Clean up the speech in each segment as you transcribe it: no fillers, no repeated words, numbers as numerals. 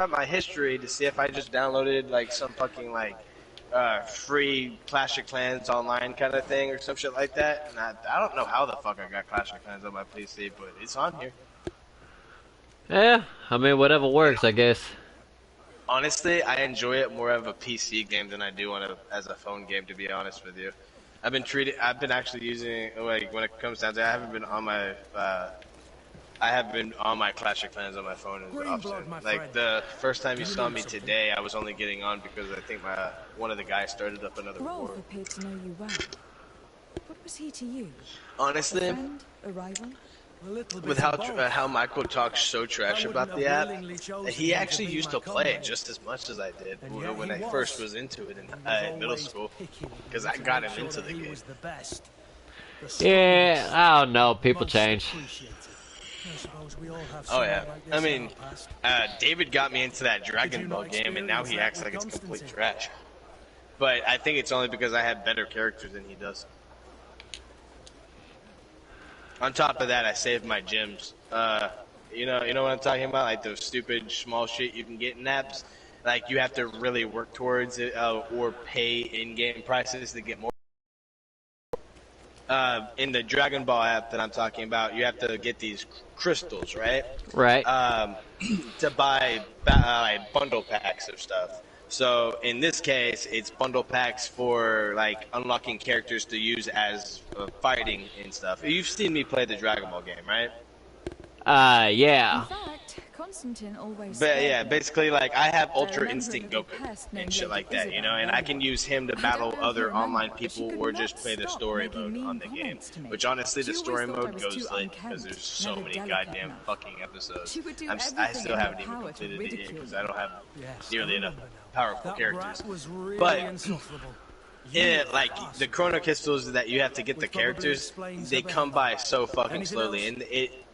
at my history to see if I just downloaded like some fucking like free Clash of Clans online kind of thing or some shit like that. And I don't know how the fuck I got Clash of Clans on my PC, but it's on here. Yeah, I mean whatever works, I guess. Honestly, I enjoy it more of a PC game than I do as a phone game. To be honest with you, I've been actually using like when it comes down to it, I haven't been on my. I have been on my Clash of Clans on my phone as often. Like the first time you saw me today, I was only getting on because I think one of the guys started up another war. Rolf appeared to know you well. What was he to you? Honestly, A friend, a rival? With how Michael talks so trash about the app, he actually used to play it just as much as I did when I first was into it in middle school, because I got him into the game. Yeah, I don't know. People change. Oh yeah, I mean, David got me into that Dragon Ball game, and now he acts like it's complete trash. But I think it's only because I have better characters than he does. On top of that, I saved my gems. You know what I'm talking about? Like those stupid small shit you can get in apps. Like you have to really work towards it, or pay in-game prices to get more. In the Dragon Ball app that I'm talking about, you have to get these crystals, right? Right. To buy bundle packs of stuff. So in this case, it's bundle packs for like unlocking characters to use as fighting and stuff. You've seen me play the Dragon Ball game, right? Yeah. In fact, Constantine always But yeah, basically like I have Ultra Instinct Goku and shit like that, you know, and I can use him to battle other online people or just play the story mode on the game. Which honestly, the story mode goes late because there's so many goddamn fucking episodes. I still haven't even completed the game because I don't have nearly enough powerful characters. But yeah, like the chrono crystals that you have to get the characters, they come by so fucking slowly, and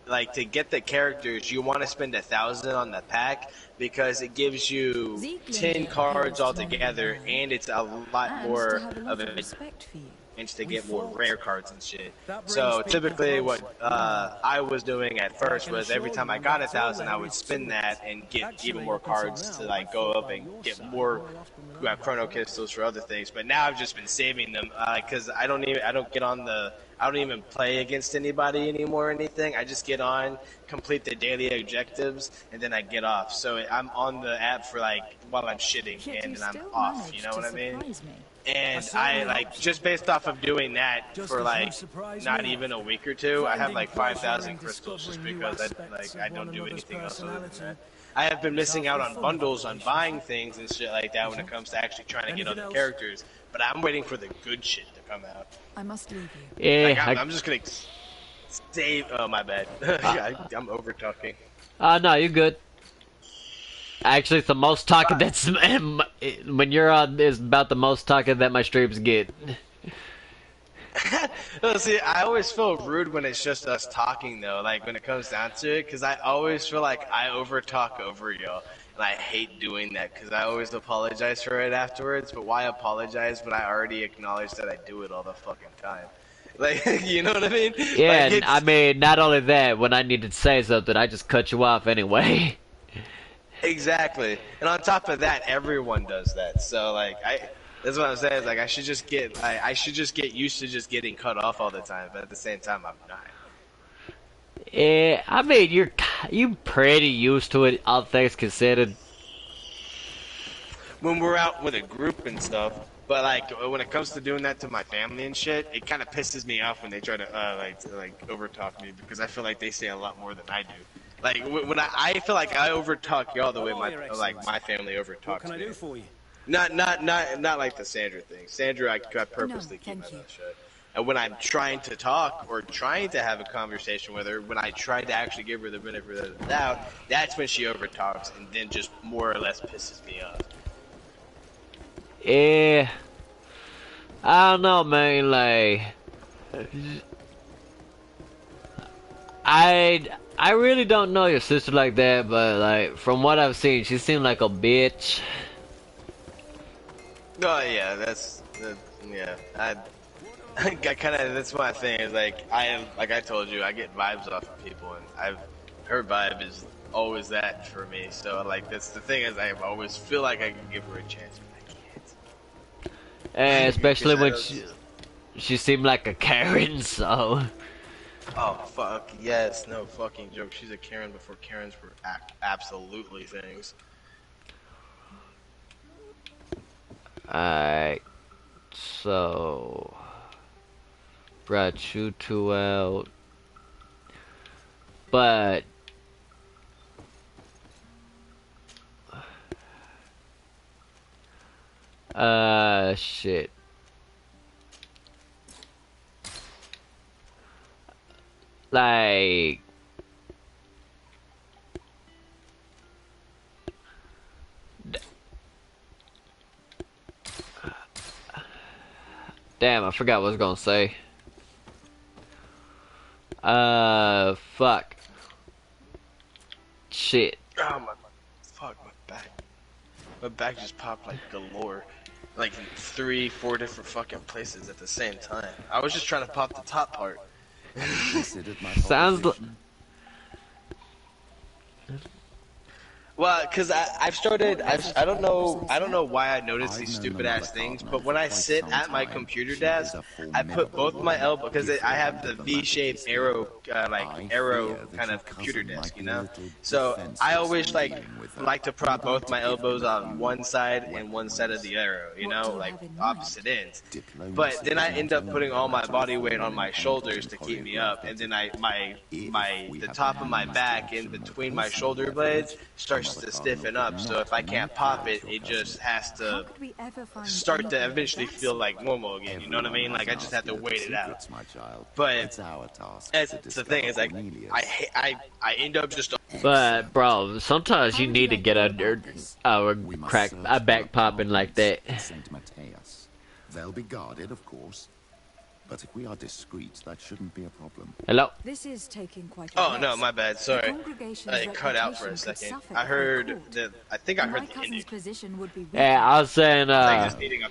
like to get the characters, you want to spend 1,000 on the pack because it gives you 10 cards altogether, and it's a lot more of a chance to get more rare cards and shit. So typically, what I was doing at first was every time I got 1,000, I would spend that and get even more cards to like go up and get more chrono crystals for other things. But now I've just been saving them because I don't even play against anybody anymore or anything. I just get on, complete the daily objectives, and then I get off. So I'm on the app for like while I'm shitting, and then I'm off. You know what I mean? And I like just based off of doing that for like not even a week or two, I have like 5,000 crystals just because I don't do anything else other than that. I have been missing out on bundles on buying things and shit like that when it comes to actually trying to get other characters. But I'm waiting for the good shit to come out. I must leave you. Yeah. Like, I'm just gonna save. Oh my bad. I'm over talking. No, you're good. Actually, it's the most talking that's when you're on is about the most talking that my streams get. Well, see, I always feel rude when it's just us talking though. Like when it comes down to it, because I always feel like I over talk over y'all, and I hate doing that because I always apologize for it afterwards. But why apologize when I already acknowledge that I do it all the fucking time? Like, you know what I mean? Yeah, like I mean, not only that, when I need to say something, I just cut you off anyway. Exactly, and on top of that, everyone does that. So like, that's what I'm saying. Is like I should just get used to just getting cut off all the time. But at the same time, I'm not. Yeah, I mean, you pretty used to it, all things considered. When we're out with a group and stuff, but like when it comes to doing that to my family and shit, it kind of pisses me off when they try to like overtalk me because I feel like they say a lot more than I do. Like when I feel like I overtalk y'all the way my family overtalks me. For you? Not like the Sandra thing. Sandra, I purposely keep my mouth shut. And when I'm trying to talk or trying to have a conversation with her, when I try to actually give her the benefit of the doubt, that's when she overtalks and then just more or less pisses me off. Yeah, I don't know, man. Like, I really don't know your sister like that, but like from what I've seen, she seemed like a bitch. Oh yeah, yeah. I kind of that's my thing. Is like I told you, I get vibes off of people, and her vibe is always that for me. So like that's the thing is I always feel like I can give her a chance, but I And can't. especially Because I when know. she seemed like a Karen, so. Oh fuck yes, no fucking joke. She's a Karen before Karens were absolutely things. Alright, so. Brought you two out. But. Shit. Like. Damn, I forgot what I was gonna say. Fuck. Shit. Oh my fuck my back. My back just popped like galore. Like in 3, 4 different fucking places at the same time. I was just trying to pop the top part. Considered my Sounds. proposition? Well, because I've started, I don't know why I noticed these stupid ass things, but when I sit at my computer desk, I put both my elbow, because I have the V-shaped arrow, like arrow kind of computer desk, you know? So I always like to prop both my elbows on one side and one side of the arrow, you know, like opposite ends. But then I end up putting all my body weight on my shoulders to keep me up, and then the top of my back in between my shoulder blades starts to stiffen up, so if I can't pop it, it just has to start to eventually feel like normal again, you know what I mean? Like I just have to wait it out. But that's the thing is like I end up just But bro, sometimes you need to get a back popping like that. Saint Matthias. They'll be guarded, of course. But if we are discreet, that shouldn't be a problem. Hello. This is taking quite a Oh risk. no, my bad. Sorry, The congregation's it cut out for a reputation could second. suffer I if heard caught. the. I think I And heard my the cousin's ending. position would be Yeah, I was saying, Like just needing a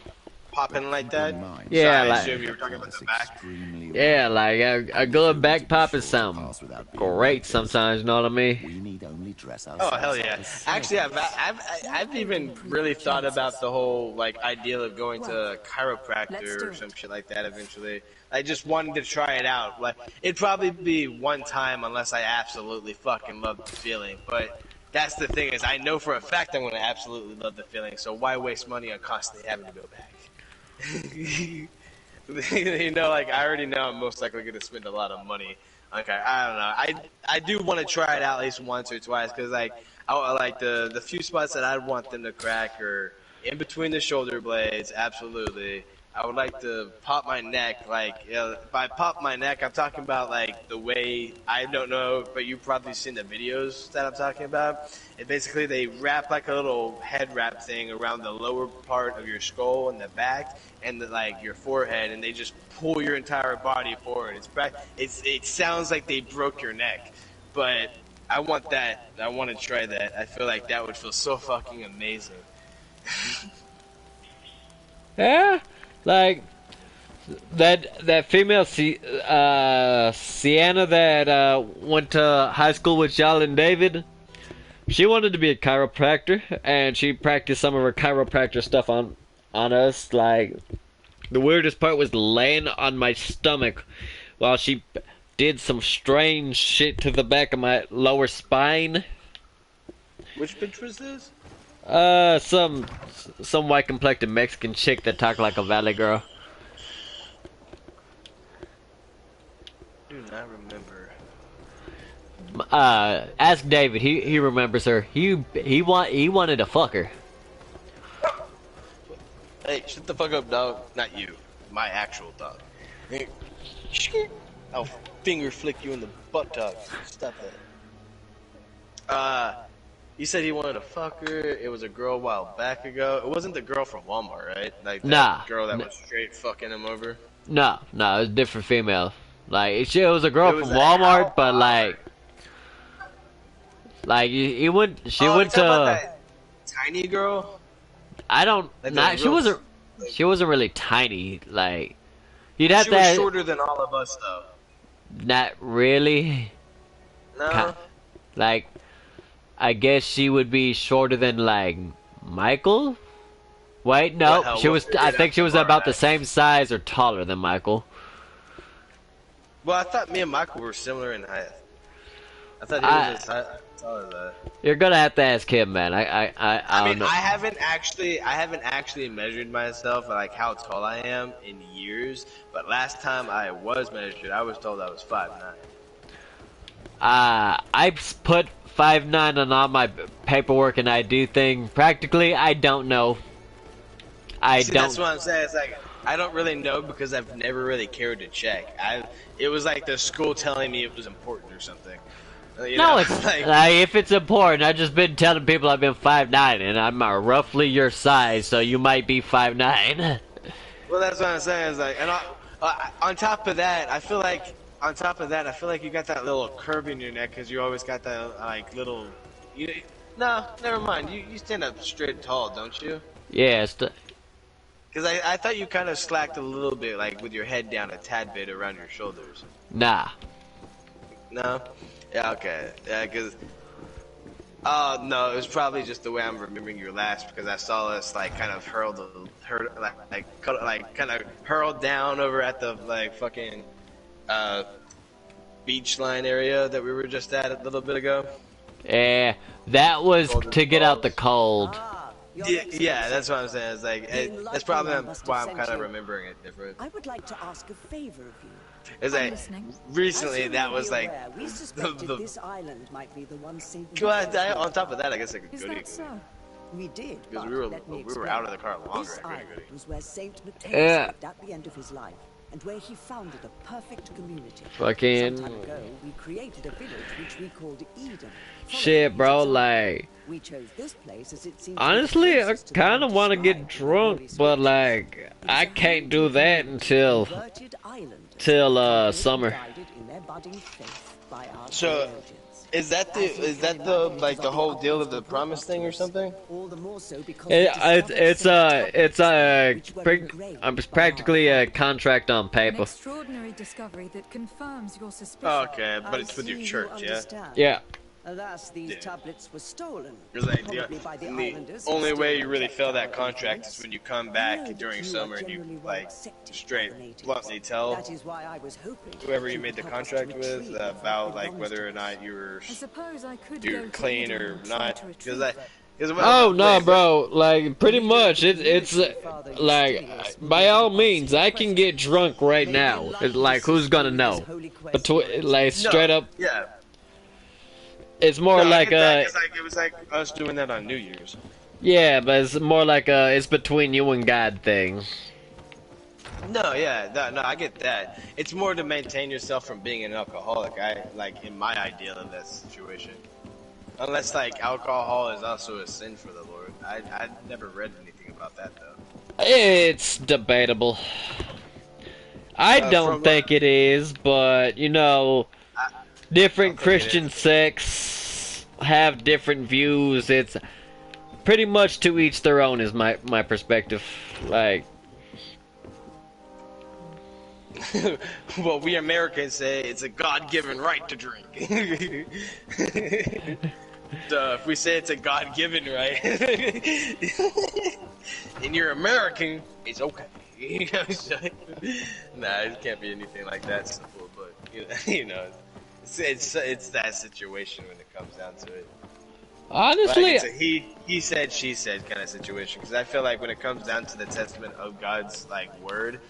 popping like that. Yeah, so I like- assume you were talking about the back. yeah, like a good back pop is something great sometimes. You know what I mean? We need only dress Oh hell ourselves yeah! up as Actually, servants. I've even really thought about the whole like ideal of going to a Let's chiropractor do or it. some shit like that eventually. I just wanted to try it out. Like it'd probably be one time unless I absolutely fucking love the feeling. But that's the thing is I know for a fact I'm gonna absolutely love the feeling. So why waste money on constantly having to go back? You know, like I already know I'm most likely gonna spend a lot of money. Okay, I don't know. I do want to try it out at least once or twice because like I like the few spots that I'd want them to crack are in between the shoulder blades. Absolutely. I would like to pop my neck. Like if I pop my neck, I'm talking about like the way I don't know, but you've probably seen the videos that I'm talking about. And basically, they wrap like a little head wrap thing around the lower part of your skull and the back and like your forehead, and they just pull your entire body forward. It sounds like they broke your neck, but I want that. I want to try that. I feel like that would feel so fucking amazing. Yeah, like that female Sienna that went to high school with y'all and David. She wanted to be a chiropractor, and she practiced some of her chiropractor stuff on us. Like the weirdest part was laying on my stomach while she did some strange shit to the back of my lower spine. Which bitch was this? Some white complected Mexican chick that talked like a valley girl. Do not remember. Ask David. He remembers her. He wanted to fuck her. Hey, shut the fuck up, dog. Not you. My actual dog. Hey, I'll finger flick you in the buttock. Stop that. You said he wanted to fuck her. It was a girl a while back ago. It wasn't the girl from Walmart, right? Like that Nah. girl that was straight fucking him over. No, it was a different female. Like it was a girl It was from a Walmart, but hellfire. like he went. She Oh, went you talking about to. that tiny girl. I don't. Like Not. the She real- wasn't. She wasn't really tiny. Like you'd have She to. was shorter than all of us, though. Not really. No. Like I guess she would be shorter than like Michael. Wait, no, she was. I think she was about the same size or taller than Michael. Well, I thought me and Michael were similar in height. I thought he was as tall as that. You're gonna have to ask him, man. I I don't mean, know. I haven't actually measured myself like how tall I am in years. But last time I was measured, I was told I was 5'9". I put 5'9" on all my paperwork and ID thing. Practically, I don't know. See, that's what I'm saying. It's like I don't really know because I've never really cared to check. It was like the school telling me it was important or something. You know? It's like, if it's important. I've just been telling people I've been 5'9" and I'm roughly your size, so you might be 5'9". Well, that's what I'm saying. Is like, and on top of that, I feel like you got that little curve in your neck because you always got that like little. No, never mind. You stand up straight and tall, don't you? Yeah, Because I thought you kind of slacked a little bit, like with your head down a tad bit around your shoulders. nah. No? Yeah, okay. Yeah, because... Oh, no, it was probably just the way I'm remembering your last, because I saw us, like, kind of hurled down over at the, like, fucking, beach line area that we were just at a little bit ago. Yeah, that was to get out the cold. Yeah, that's what I'm saying. It's like that's probably why I'm kind of remembering it different. I would like to ask a favor of you. It's like recently that was like we suspected this island might be the one sinking. On top of that, I guess I could go to so? We did, because we were out of the car longer. This island was where Saint Matthias lived at the end of his life, and where he founded a perfect community. Fucking some time ago, we created a village which we called Eden. shit, bro. Like, we chose this place as it seemed honestly, I kind of want to get drunk, but like, I can't do that until summer. So, is that the like the whole deal of the promise thing or something? It's practically a contract on An paper. extraordinary discovery that confirms your suspicion. Oh, okay, but it's with your church, yeah? Yeah. Alas, these tablets were stolen. Like Probably by the islanders. the only way you really fill that contract is when you come back during summer and you like straight bluntly tell That is why I was hoping whoever you made the contract with about like whether or not you're I suppose I could go clean to or Eden not. to Because retrieve Oh no, bro! Like, pretty much, it's like, by all means, I can get drunk right now. It's like, who's gonna know? Like, straight up, yeah. it's more like it was like us doing that on New Year's. yeah, but it's more like it's between you and God thing. No, yeah, no, I get that. It's more to maintain yourself from being an alcoholic. In my ideal of that situation. Unless, like, alcohol is also a sin for the Lord. I never read anything about that, though. It's debatable. I don't think it is, but, you know, different Christian sects have different views. It's pretty much to each their own is my perspective. Like... Well, we Americans say it's a God-given right to drink. So if we say it's a God-given right, and you're American, it's okay. Nah, it can't be anything like that simple. But you know, it's that situation when it comes down to it. Honestly, like it's a he said, she said kind of situation. Because I feel like when it comes down to the testament of God's like word,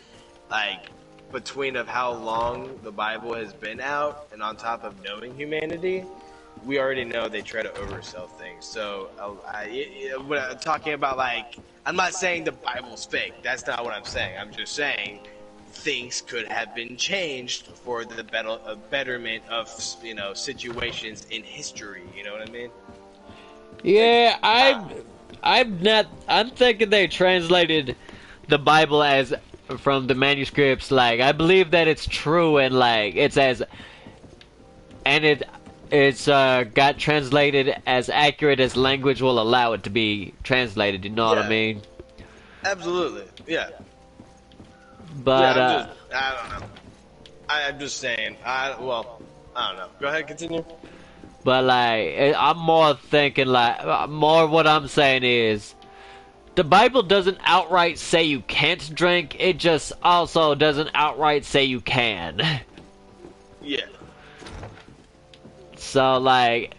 like between of how long the Bible has been out, and on top of knowing humanity. We already know they try to oversell things. So, when I'm talking about, like, I'm not saying the Bible's fake. That's not what I'm saying. I'm just saying things could have been changed for the betterment of, you know, situations in history. You know what I mean? Yeah, I'm thinking they translated the Bible as from the manuscripts. Like, I believe that it's true and, like, it's got translated as accurate as language will allow it to be translated, you know what I mean? Absolutely, yeah. But, I don't know. I'm just saying, I don't know. Go ahead, continue. But like, I'm more thinking like, more what I'm saying is, the Bible doesn't outright say you can't drink. It just also doesn't outright say you can. Yeah. So like,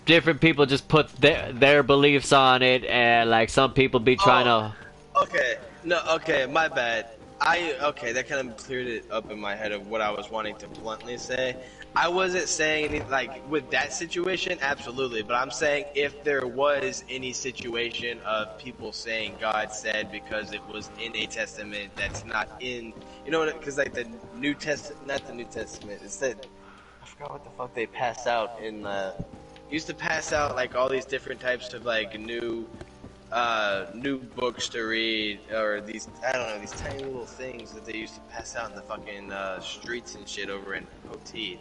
different people just put their beliefs on it, and like some people be trying Oh, to. okay. No, okay, my bad. Okay, that kind of cleared it up in my head of what I was wanting to bluntly say. I wasn't saying any, like, with that situation, absolutely, but I'm saying if there was any situation of people saying God said because it was in a testament that's not in, you know, because like the New Testament, not the New Testament, it's that, I forgot what the fuck they pass out in, used to pass out like all these different types of like new books to read, or these, I don't know, these tiny little things that they used to pass out in the fucking streets and shit over in Poteet.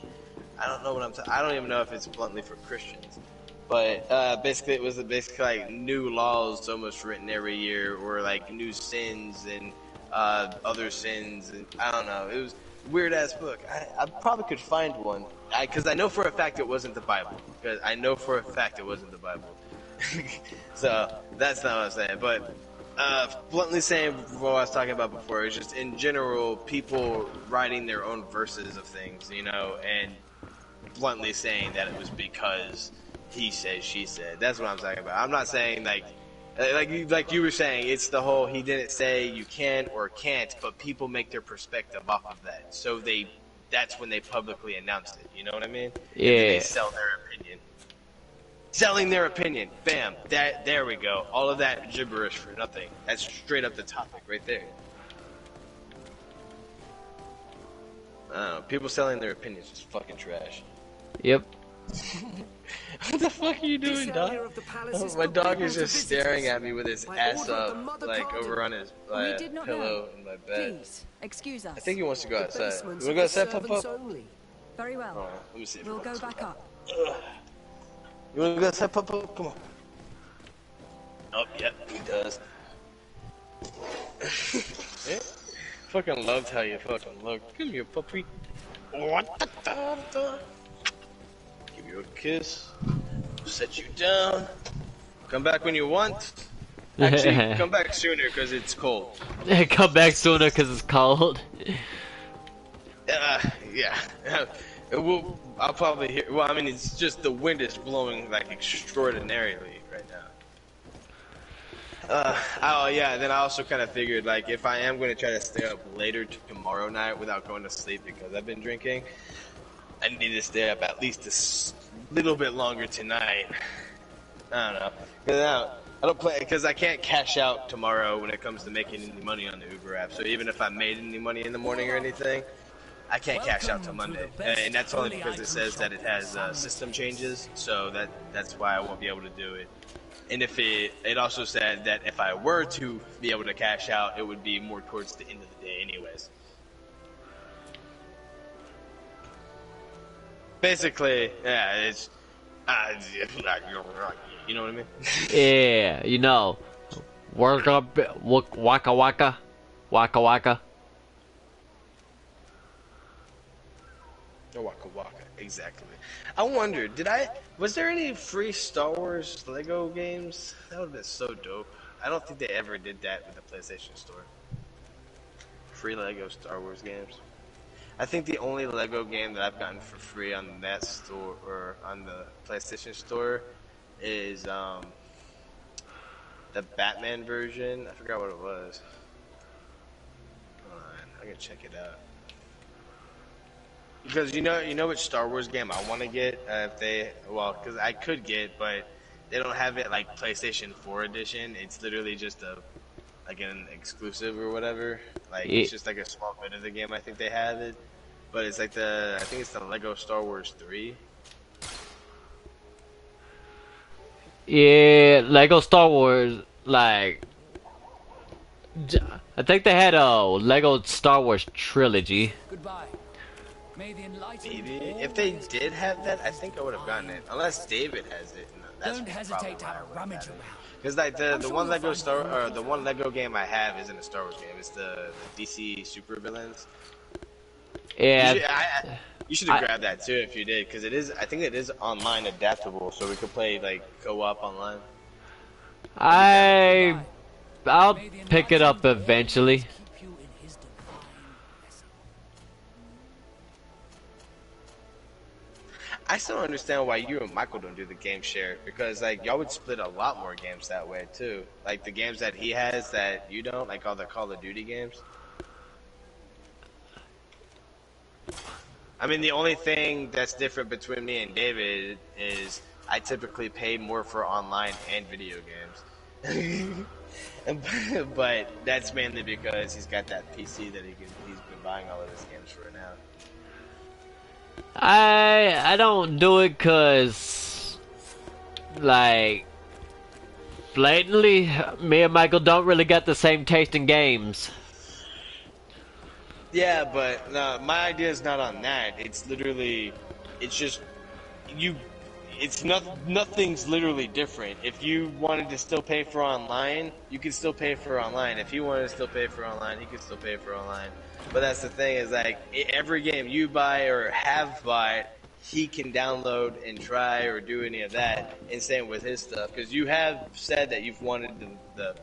I don't know what I don't even know if it's bluntly for Christians, but basically it was basically like new laws almost written every year, or like new sins and other sins, and I don't know. It was a weird ass book. I probably could find one, because I know for a fact it wasn't the Bible. Because I know for a fact it wasn't the Bible. So that's not what I'm saying, but bluntly saying what I was talking about before is just in general people writing their own verses of things, you know, and bluntly saying that it was because he said, she said. That's what I'm talking about. I'm not saying like you were saying, it's the whole he didn't say you can or can't, but people make their perspective off of that. So that's when they publicly announced it. You know what I mean? Yeah. And then they sell their opinion. Selling their opinion. Bam. There we go. All of that gibberish for nothing. That's straight up the topic right there. I don't know. People selling their opinions is fucking trash. Yep. What the fuck are you doing, dog? Oh, my dog is just staring at me with his ass up, like over on his pillow in my bed. Please, excuse us. I think he wants to go outside. You want to go outside, Pop Pop? Very well. Alright, let me see if We'll go back up. You want to go outside, Pop Pop? Come on. Oh, yep, he does. Yeah. Fucking loved how you fucking look. Come here, puppy. What the? Give you a kiss. Set you down. Come back when you want. Actually, come back sooner because it's cold. Come back sooner because it's cold. Yeah. I'll probably hear. Well, I mean, it's just the wind is blowing like extraordinarily right now. Oh yeah. Then I also kind of figured like if I am going to try to stay up later tomorrow night without going to sleep because I've been drinking, I need to stay up at least a little bit longer tonight. I don't know. Cause I don't play because I can't cash out tomorrow when it comes to making any money on the Uber app. So even if I made any money in the morning or anything, I can't cash out till Monday, and that's only because it says that it has system changes. So that's why I won't be able to do it. And if it also said that if I were to be able to cash out, it would be more towards the end of the day, anyways. Basically, yeah, it's you know what I mean? Yeah, you know, work up, waka waka, waka waka. Waka waka, exactly. I wonder, was there any free Star Wars Lego games? That would have been so dope. I don't think they ever did that with the PlayStation Store. Free Lego Star Wars games. I think the only Lego game that I've gotten for free on that store, or on the PlayStation Store, is the Batman version. I forgot what it was. Hold on, I can check it out. Because you know which Star Wars game I want to get because I could get, but they don't have it like PlayStation 4 edition. It's literally just an exclusive or whatever. Like it's just like a small bit of the game. I think they have it, but it's like I think it's the Lego Star Wars 3. Yeah, Lego Star Wars, like, I think they had a Lego Star Wars trilogy. Goodbye. Maybe if they did have that, I think I would have gotten it. Unless David has it. No, that's don't hesitate to have a rummage around. Because like the one Lego game I have isn't a Star Wars game. It's the DC Super Villains. Yeah. You should have grabbed that too if you did, because it is. I think it is online adaptable, so we could play like co-op online. I'll May the pick it up enlightened eventually. keep you in his divine blessing. I still don't understand why you and Michael don't do the game share, because like y'all would split a lot more games that way too. Like the games that he has that you don't, like all the Call of Duty games. I mean, the only thing that's different between me and David is I typically pay more for online and video games. But that's mainly because he's got that PC that he's been buying all of his games for now. I don't do it cause like blatantly me and Michael don't really got the same taste in games. Yeah, but my idea is not on that. It's literally, it's just you. It's nothing's literally different. If you wanted to still pay for online, you can still pay for online. If he wanted to still pay for online, he could still pay for online. But that's the thing is like every game you buy or have bought, he can download and try or do any of that. And same with his stuff, because you have said that you've wanted the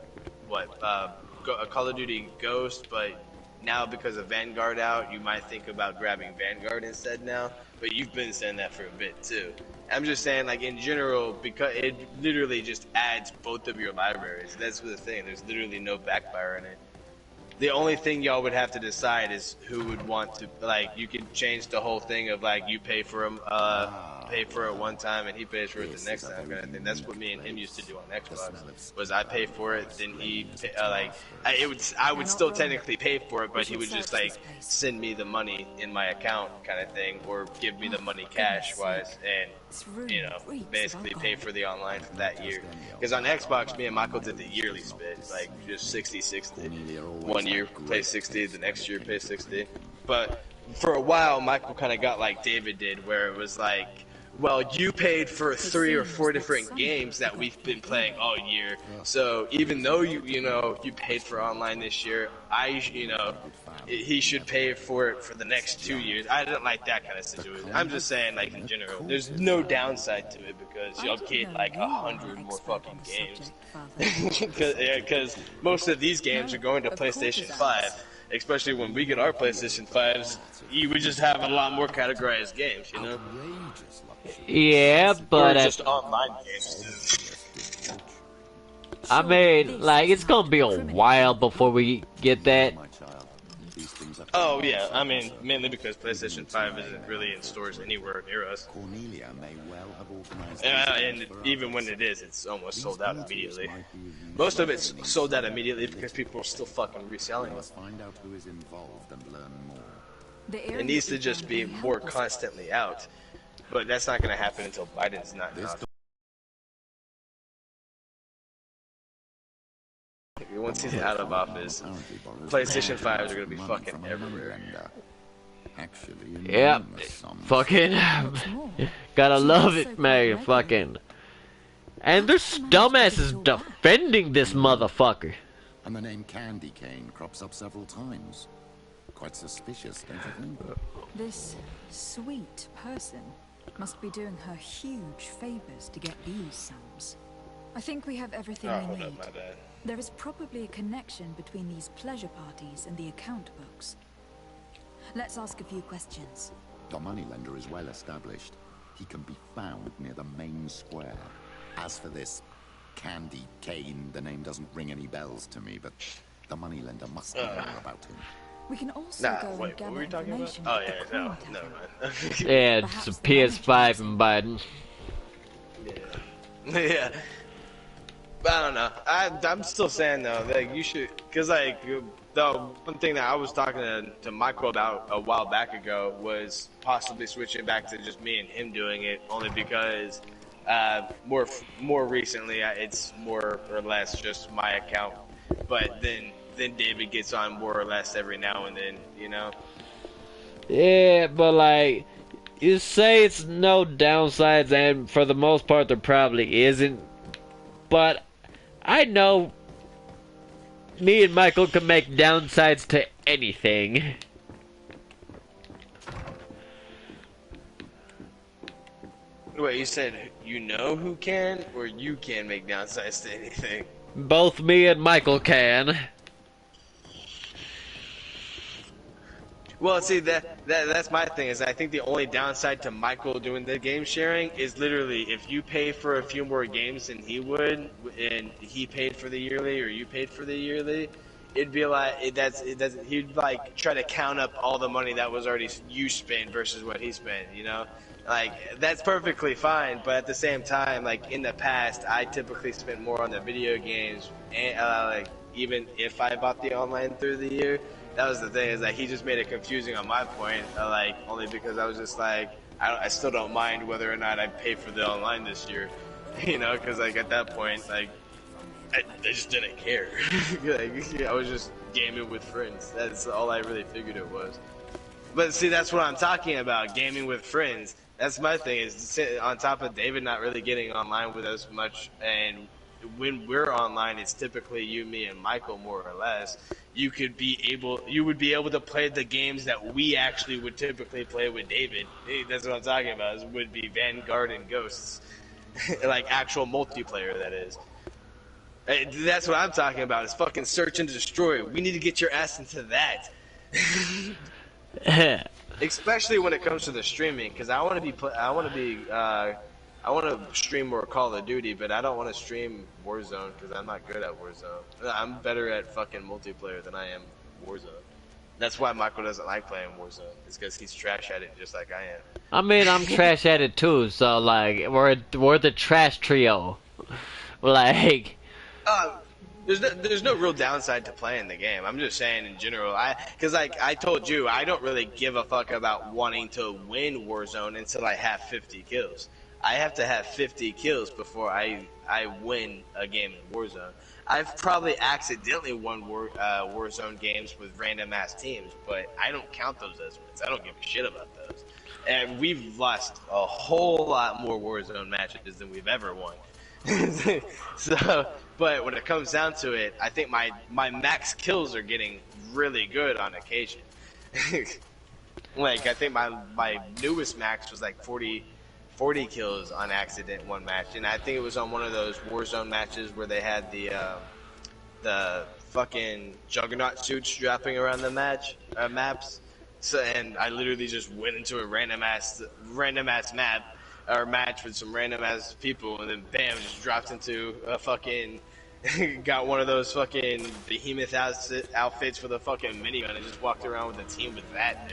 Call of Duty Ghost, but now because of Vanguard out, you might think about grabbing Vanguard instead now. But you've been saying that for a bit too. I'm just saying, like in general, because it literally just adds both of your libraries. That's the thing. There's literally no backfire in it. The only thing y'all would have to decide is who would want to, like, you could change the whole thing of like you pay for him, pay for it one time and he pays for it the next time kind of thing. That's what me and him used to do on Xbox. Was I pay for it, then he pay, I would still technically pay for it, but he would just like send me the money in my account kind of thing, or give me the money cash wise, and you know, basically pay for the online for that year. Because on Xbox, me and Michael did the yearly split, like just 60-60. One year pay 60, the next year pay 60. But for a while, Michael kind of got like David did, where it was like, well, you paid for 3 or 4 different games that we've been playing all year. So even though you paid for online this year, he should pay for it for the next 2 years. I didn't like that kind of situation. I'm just saying, like in general, there's no downside to it because y'all get like 100 more fucking games. Because most of these games are going to PlayStation 5. Especially when we get our PlayStation 5s, you would just have a lot more categorized games, you know? Yeah, but just online games. I mean, like, it's gonna be a while before we get that. Oh yeah, I mean, mainly because PlayStation 5 isn't really in stores anywhere near us. And even when it is, it's almost sold out immediately. Most of it's sold out immediately because people are still fucking reselling it. It needs to just be more constantly out. But that's not going to happen until Biden's not. Once he's out of office, PlayStation 5s are going to be fucking everywhere. Yep, fucking gotta love it, man, fucking. And there's dumbasses defending this motherfucker. And the name Candy Cane crops up several times. Quite suspicious, don't you think? This sweet person must be doing her huge favors to get these sums. I think we have everything we need. My bad. There is probably a connection between these pleasure parties and the account books. Let's ask a few questions. The moneylender is well established. He can be found near the main square. As for this Candy Cane, the name doesn't ring any bells to me, but the moneylender must know more about him. We can also go and gather information. Oh yeah, no. Yeah, it's a PS5 and Biden. Yeah. But I don't know. I'm still saying though, like you should, cause like the one thing that I was talking to Michael about a while back ago was possibly switching back to just me and him doing it, only because more recently it's more or less just my account, but then David gets on more or less every now and then, you know. Yeah, but like you say, it's no downsides, and for the most part there probably isn't. But I know me and Michael can make downsides to anything. Wait, you said you know who can, or you can make downsides to anything? Both me and Michael can. Well, see that's my thing is I think the only downside to Michael doing the game sharing is literally if you pay for a few more games than he would, and he paid for the yearly or you paid for the yearly, it'd be like he'd like try to count up all the money that was already you spent versus what he spent, you know. Like that's perfectly fine, but at the same time, like in the past, I typically spent more on the video games, and like even if I bought the online through the year, that was the thing is like he just made it confusing on my point, like only because I was just like I still don't mind whether or not I pay for the online this year, you know, because like at that point like I just didn't care. Like, I was just gaming with friends. That's all I really figured it was. But see, that's what I'm talking about, gaming with friends. That's my thing, is to sit on top of David not really getting online with us much, and when we're online, it's typically you, me, and Michael, more or less. You would be able to play the games that we actually would typically play with David. That's what I'm talking about, would be Vanguard and Ghosts. Like actual multiplayer, that is. That's what I'm talking about, is fucking search and destroy. We need to get your ass into that. Especially when it comes to the streaming, because I want to stream more Call of Duty, but I don't want to stream Warzone because I'm not good at Warzone. I'm better at fucking multiplayer than I am Warzone. That's why Michael doesn't like playing Warzone. It's because he's trash at it just like I am. I mean, I'm trash at it too, so like we're the trash trio. Like, There's no real downside to playing the game. I'm just saying in general. Because like I told you, I don't really give a fuck about wanting to win Warzone until I have 50 kills. I have to have 50 kills before I win a game in Warzone. I've probably accidentally won Warzone games with random ass teams, but I don't count those as wins. I don't give a shit about those. And we've lost a whole lot more Warzone matches than we've ever won. So, but when it comes down to it, I think my max kills are getting really good on occasion. Like I think my newest max was like 40 kills on accident one match, and I think it was on one of those Warzone matches where they had the fucking Juggernaut suits dropping around the maps. So, and I literally just went into a random ass map or match with some random ass people, and then bam, just dropped into a fucking got one of those fucking behemoth outfits with a fucking minigun and just walked around with a team with that.